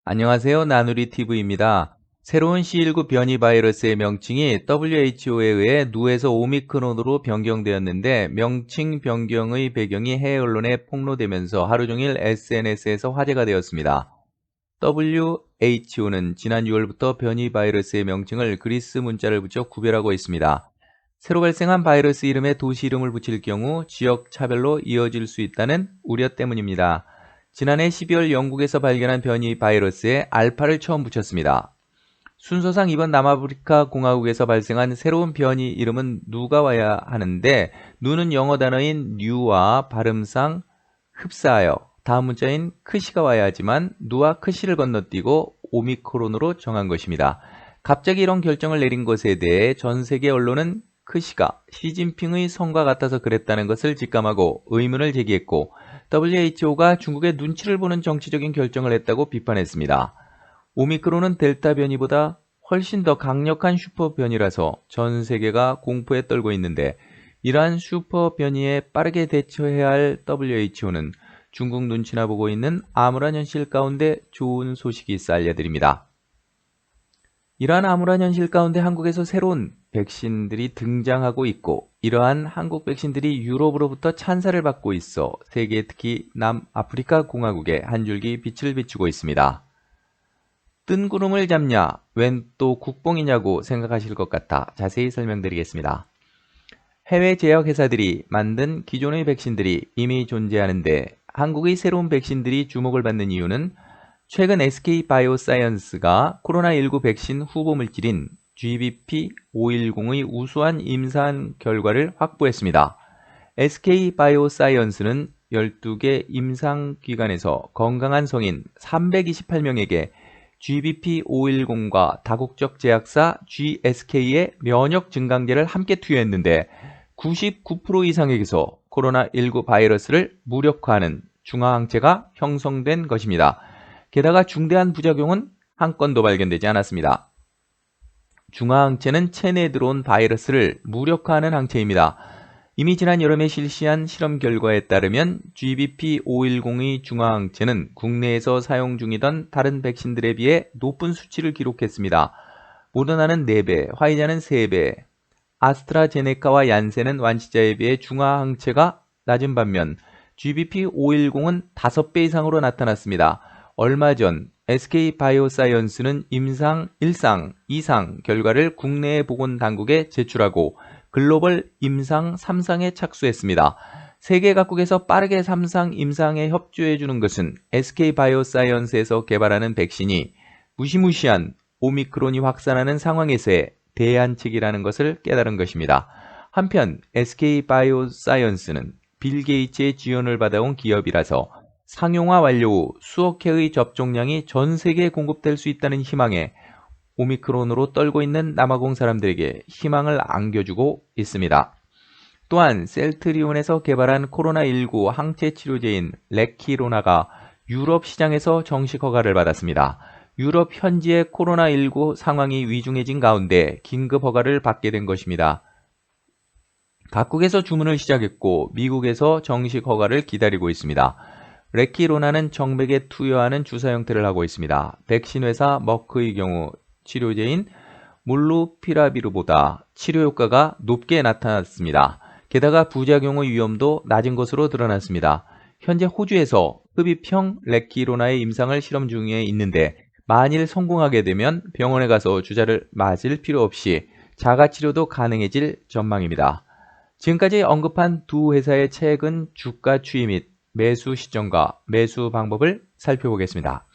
안녕하세요. 나누리TV입니다. 새로운 C19 변이 바이러스의 명칭이 WHO에 의해 누에서 오미크론으로 변경되었는데 명칭 변경의 배경이 해외 언론에 폭로되면서 하루 종일 SNS에서 화제가 되었습니다. WHO는 지난 6월부터 변이 바이러스의 명칭을 그리스 문자를 붙여 구별하고 있습니다. 새로 발생한 바이러스 이름에 도시 이름을 붙일 경우 지역 차별로 이어질 수 있다는 우려 때문입니다. 지난해 12월 영국에서 발견한 변이 바이러스에 알파를 처음 붙였습니다. 순서상 이번 남아프리카 공화국에서 발생한 새로운 변이 이름은 누가 와야 하는데 누는 영어 단어인 뉴와 발음상 흡사하여 다음 문자인 크시가 와야 하지만 누와 크시를 건너뛰고 오미크론으로 정한 것입니다. 갑자기 이런 결정을 내린 것에 대해 전 세계 언론은 크시가 시진핑의 성과 같아서 그랬다는 것을 직감하고 의문을 제기했고 WHO가 중국의 눈치를 보는 정치적인 결정을 했다고 비판했습니다. 오미크론은 델타 변이보다 훨씬 더 강력한 슈퍼 변이라서 전 세계가 공포에 떨고 있는데 이러한 슈퍼 변이에 빠르게 대처해야 할 WHO는 중국 눈치나 보고 있는 암울한 현실 가운데 좋은 소식이 있어 알려드립니다. 이러한 암울한 현실 가운데 한국에서 새로운 백신들이 등장하고 있고 이러한 한국 백신들이 유럽으로부터 찬사를 받고 있어 세계 특히 남아프리카 공화국에 한 줄기 빛을 비추고 있습니다. 뜬 구름을 잡냐 웬 또 국뽕이냐고 생각하실 것 같아 자세히 설명드리겠습니다. 해외 제약회사들이 만든 기존의 백신들이 이미 존재하는데 한국의 새로운 백신들이 주목을 받는 이유는 최근 SK바이오사이언스가 코로나19 백신 후보 물질인 GBP510의 우수한 임상 결과를 확보했습니다. SK바이오사이언스는 12개 임상기관에서 건강한 성인 328명에게 GBP510과 다국적 제약사 GSK의 면역 증강제를 함께 투여했는데 99% 이상에게서 코로나19 바이러스를 무력화하는 중화항체가 형성된 것입니다. 게다가 중대한 부작용은 한 건도 발견되지 않았습니다. 중화항체는 체내에 들어온 바이러스를 무력화하는 항체입니다. 이미 지난 여름에 실시한 실험 결과에 따르면 GBP510의 중화항체는 국내에서 사용 중이던 다른 백신들에 비해 높은 수치를 기록했습니다. 모더나는 4배, 화이자는 3배, 아스트라제네카와 얀센은 완치자에 비해 중화항체가 낮은 반면 GBP510은 5배 이상으로 나타났습니다. 얼마 전 SK바이오사이언스는 임상 1상, 2상 결과를 국내 보건당국에 제출하고 글로벌 임상 3상에 착수했습니다. 세계 각국에서 빠르게 3상 임상에 협조해주는 것은 SK바이오사이언스에서 개발하는 백신이 무시무시한 오미크론이 확산하는 상황에서의 대안책이라는 것을 깨달은 것입니다. 한편 SK바이오사이언스는 빌 게이츠의 지원을 받아온 기업이라서 상용화 완료 후 수억 회의 접종량이 전 세계에 공급될 수 있다는 희망에 오미크론으로 떨고 있는 남아공 사람들에게 희망을 안겨주고 있습니다. 또한 셀트리온에서 개발한 코로나19 항체 치료제인 레키로나가 유럽 시장에서 정식 허가를 받았습니다. 유럽 현지의 코로나19 상황이 위중해진 가운데 긴급 허가를 받게 된 것입니다. 각국에서 주문을 시작했고 미국에서 정식 허가를 기다리고 있습니다. 레키로나는 정맥에 투여하는 주사 형태를 하고 있습니다. 백신 회사 머크의 경우 치료제인 몰루피라비르보다 치료 효과가 높게 나타났습니다. 게다가 부작용의 위험도 낮은 것으로 드러났습니다. 현재 호주에서 흡입형 레키로나의 임상을 실험 중에 있는데 만일 성공하게 되면 병원에 가서 주사를 맞을 필요 없이 자가치료도 가능해질 전망입니다. 지금까지 언급한 두 회사의 최근 주가 추이 및 매수 시점과 매수 방법을 살펴보겠습니다.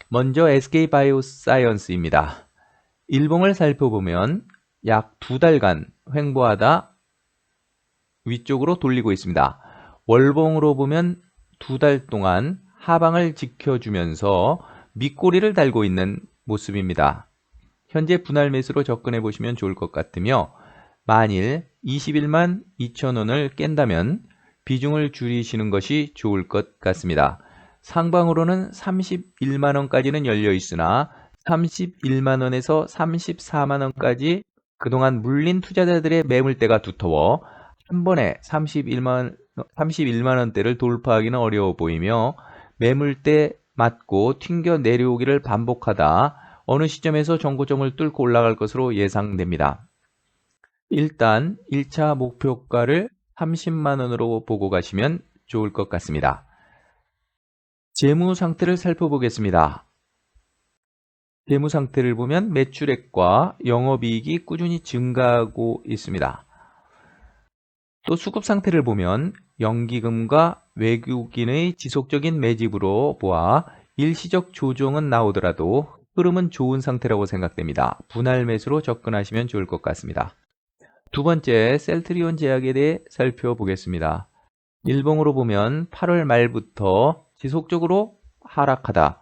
먼저 SK바이오사이언스입니다. 일봉을 살펴보면 약 2달간 횡보하다 위쪽으로 돌리고 있습니다. 월봉으로 보면 2달 동안 하방을 지켜주면서 밑꼬리를 달고 있는 모습입니다. 현재 분할 매수로 접근해 보시면 좋을 것 같으며 만일 21만 2천원을 깬다면 비중을 줄이시는 것이 좋을 것 같습니다. 상방으로는 31만원까지는 열려 있으나 31만원에서 34만원까지 그동안 물린 투자자들의 매물대가 두터워 한 번에 31만원대를 돌파하기는 어려워 보이며 매물대 맞고 튕겨 내려오기를 반복하다 어느 시점에서 정고점을 뚫고 올라갈 것으로 예상됩니다. 일단 1차 목표가를 30만 원으로 보고 가시면 좋을 것 같습니다. 재무 상태를 살펴보겠습니다. 재무 상태를 보면 매출액과 영업이익이 꾸준히 증가하고 있습니다. 또 수급 상태를 보면 연기금과 외국인의 지속적인 매집으로 보아 일시적 조정은 나오더라도 흐름은 좋은 상태라고 생각됩니다. 분할 매수로 접근하시면 좋을 것 같습니다. 두 번째, 셀트리온 제약에 대해 살펴보겠습니다. 일봉으로 보면 8월 말부터 지속적으로 하락하다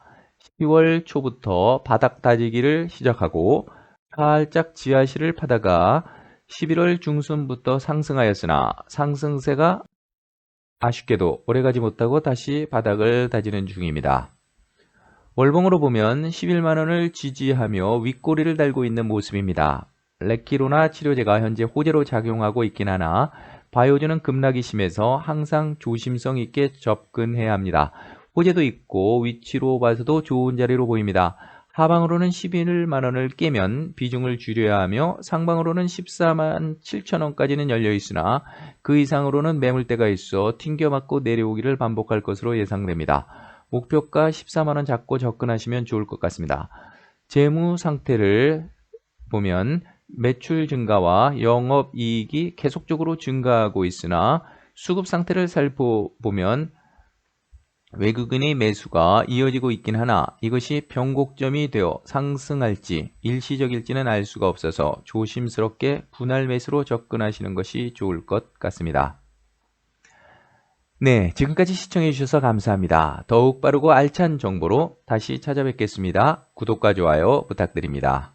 10월 초부터 바닥 다지기를 시작하고 살짝 지하실을 파다가 11월 중순부터 상승하였으나 상승세가 아쉽게도 오래가지 못하고 다시 바닥을 다지는 중입니다. 월봉으로 보면 11만 원을 지지하며 윗꼬리를 달고 있는 모습입니다. 레키로나 치료제가 현재 호재로 작용하고 있긴 하나 바이오주는 급락이 심해서 항상 조심성 있게 접근해야 합니다. 호재도 있고 위치로 봐서도 좋은 자리로 보입니다. 하방으로는 11만 원을 깨면 비중을 줄여야 하며 상방으로는 14만 7천 원까지는 열려 있으나 그 이상으로는 매물대가 있어 튕겨맞고 내려오기를 반복할 것으로 예상됩니다. 목표가 14만 원 잡고 접근하시면 좋을 것 같습니다. 재무 상태를 보면 매출 증가와 영업이익이 계속적으로 증가하고 있으나 수급 상태를 살펴보면 외국인의 매수가 이어지고 있긴 하나 이것이 변곡점이 되어 상승할지 일시적일지는 알 수가 없어서 조심스럽게 분할 매수로 접근하시는 것이 좋을 것 같습니다. 네, 지금까지 시청해 주셔서 감사합니다. 더욱 빠르고 알찬 정보로 다시 찾아뵙겠습니다. 구독과 좋아요 부탁드립니다.